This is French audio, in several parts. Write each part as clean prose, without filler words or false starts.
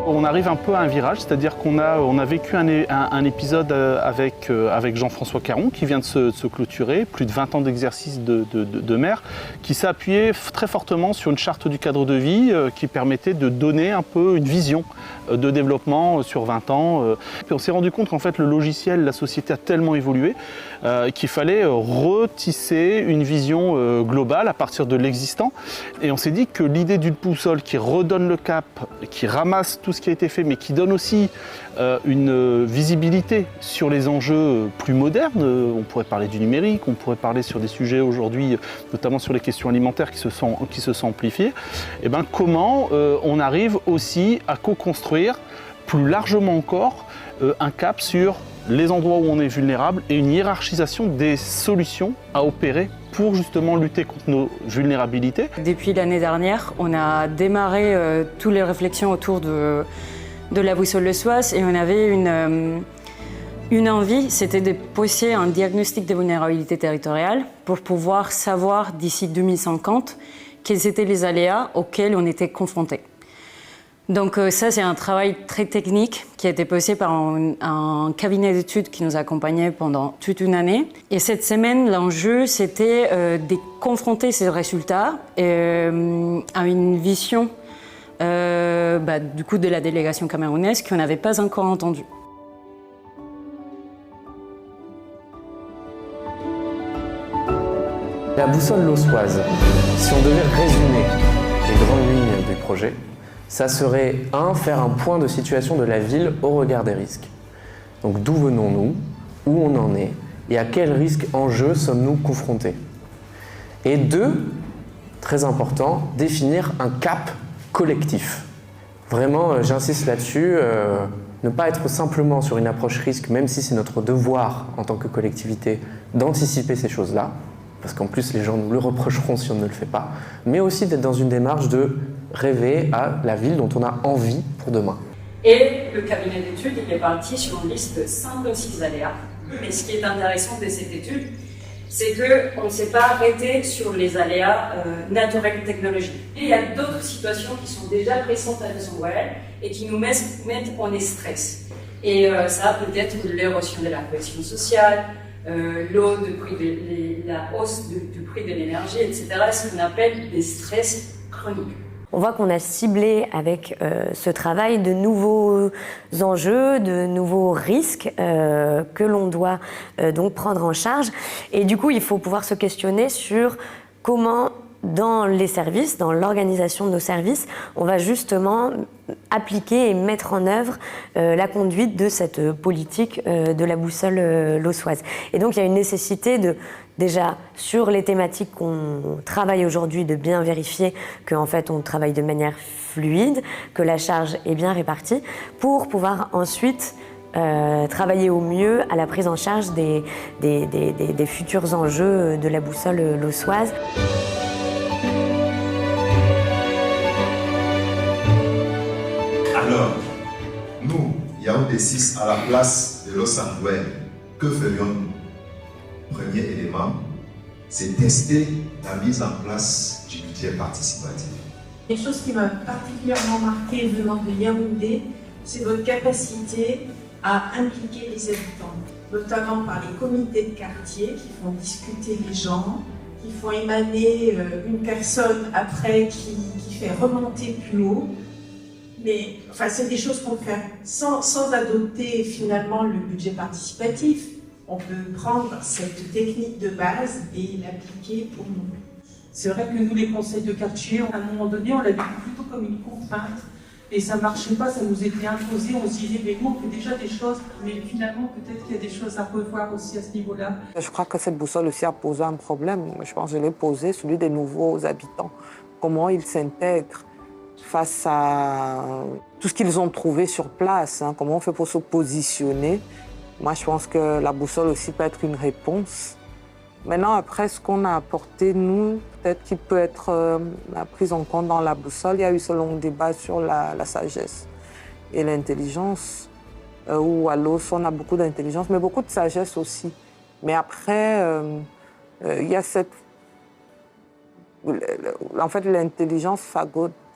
On arrive un peu à un virage, c'est-à-dire qu'on a vécu un épisode avec Jean-François Caron qui vient de se clôturer, plus de 20 ans d'exercice de maire, qui s'est appuyé très fortement sur une charte du cadre de vie qui permettait de donner un peu une vision de développement sur 20 ans. Puis on s'est rendu compte qu'en fait le logiciel, la société a tellement évolué qu'il fallait retisser une vision globale à partir de l'existant. Et on s'est dit que l'idée d'une boussole qui redonne le cap, qui ramasse tout ce qui a été fait, mais qui donne aussi une visibilité sur les enjeux plus modernes. On pourrait parler du numérique, on pourrait parler sur des sujets aujourd'hui, notamment sur les questions alimentaires qui se sont amplifiées. Et ben, comment on arrive aussi à co-construire plus largement encore un cap sur les endroits où on est vulnérable et une hiérarchisation des solutions à opérer pour justement lutter contre nos vulnérabilités. Depuis l'année dernière, on a démarré toutes les réflexions autour de la boussole lausoise et on avait une envie, c'était de poser un diagnostic de vulnérabilité territoriale pour pouvoir savoir d'ici 2050 quels étaient les aléas auxquels on était confrontés. Donc ça, c'est un travail très technique qui a été posé par un cabinet d'études qui nous accompagnait pendant toute une année. Et cette semaine, l'enjeu, c'était de confronter ces résultats à une vision du coup de la délégation camerounaise qu'on n'avait pas encore entendue. La boussole lausoise, si on devait résumer les grandes lignes du projet, ça serait faire un point de situation de la ville au regard des risques. Donc d'où venons-nous, où on en est et à quels risques enjeux sommes-nous confrontés. Et 2, très important, définir un cap collectif. Vraiment, j'insiste là-dessus, ne pas être simplement sur une approche risque, même si c'est notre devoir en tant que collectivité d'anticiper ces choses-là, parce qu'en plus les gens nous le reprocheront si on ne le fait pas, mais aussi d'être dans une démarche de rêver à la ville dont on a envie pour demain. Et le cabinet d'études, il est parti sur une liste de 56 aléas. Mais ce qui est intéressant de cette étude, c'est qu'on ne s'est pas arrêté sur les aléas naturels et technologiques. Il y a d'autres situations qui sont déjà présentes à nos réels et qui nous mettent en stress. Et ça peut être l'érosion de la cohésion sociale, l'eau, la hausse du prix de l'énergie, etc. Ce qu'on appelle des stress chroniques. On voit qu'on a ciblé avec ce travail de nouveaux enjeux, de nouveaux risques que l'on doit donc prendre en charge. Et du coup, il faut pouvoir se questionner sur comment, dans les services, dans l'organisation de nos services, on va justement appliquer et mettre en œuvre la conduite de cette politique de la boussole lausoise. Et donc, il y a une nécessité déjà, sur les thématiques qu'on travaille aujourd'hui, de bien vérifier qu'en fait, on travaille de manière fluide, que la charge est bien répartie, pour pouvoir ensuite travailler au mieux à la prise en charge des futurs enjeux de la boussole lausoise. Alors, nous, Yaoundé 6, à la place de Los Angeles, que ferions-nous? Premier élément, c'est tester la mise en place du budget participatif. Quelque chose qui m'a particulièrement marqué venant de Yaoundé, c'est votre capacité à impliquer les habitants, notamment par les comités de quartier qui font discuter les gens, qui font émaner une personne après qui fait remonter plus haut. Mais enfin, c'est des choses qu'on fait sans adopter finalement le budget participatif. On peut prendre cette technique de base et l'appliquer pour nous. C'est vrai que nous, les conseils de quartier, à un moment donné, on l'a vu plutôt comme une contrainte. Et ça ne marchait pas, ça nous était imposé. On se disait, mais nous, on fait déjà des choses. Mais finalement, peut-être qu'il y a des choses à revoir aussi à ce niveau-là. Je crois que cette boussole aussi a posé un problème. Je pense que je l'ai posé, celui des nouveaux habitants. Comment ils s'intègrent face à tout ce qu'ils ont trouvé sur place. Comment on fait pour se positionner. Moi, je pense que la boussole aussi peut être une réponse. Maintenant, après, ce qu'on a apporté, nous, peut-être qu'il peut être pris en compte dans la boussole. Il y a eu ce long débat sur la sagesse et l'intelligence, où à l'os, on a beaucoup d'intelligence, mais beaucoup de sagesse aussi. Mais après, il y a cette... En fait, l'intelligence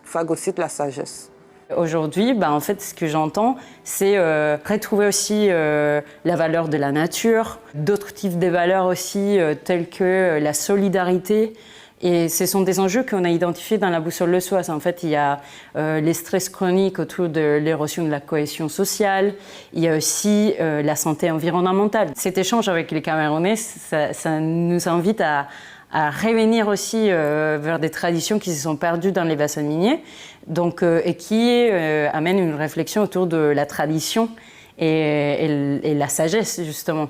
phagocyte la sagesse. Aujourd'hui, en fait, ce que j'entends, c'est retrouver aussi la valeur de la nature, d'autres types de valeurs aussi, telles que la solidarité. Et ce sont des enjeux qu'on a identifiés dans la boussole Le Soise. En fait, il y a les stress chroniques autour de l'érosion de la cohésion sociale. Il y a aussi la santé environnementale. Cet échange avec les Camerounais, ça nous invite à revenir aussi vers des traditions qui se sont perdues dans les bassins miniers, donc, et qui amènent une réflexion autour de la tradition et la sagesse, justement.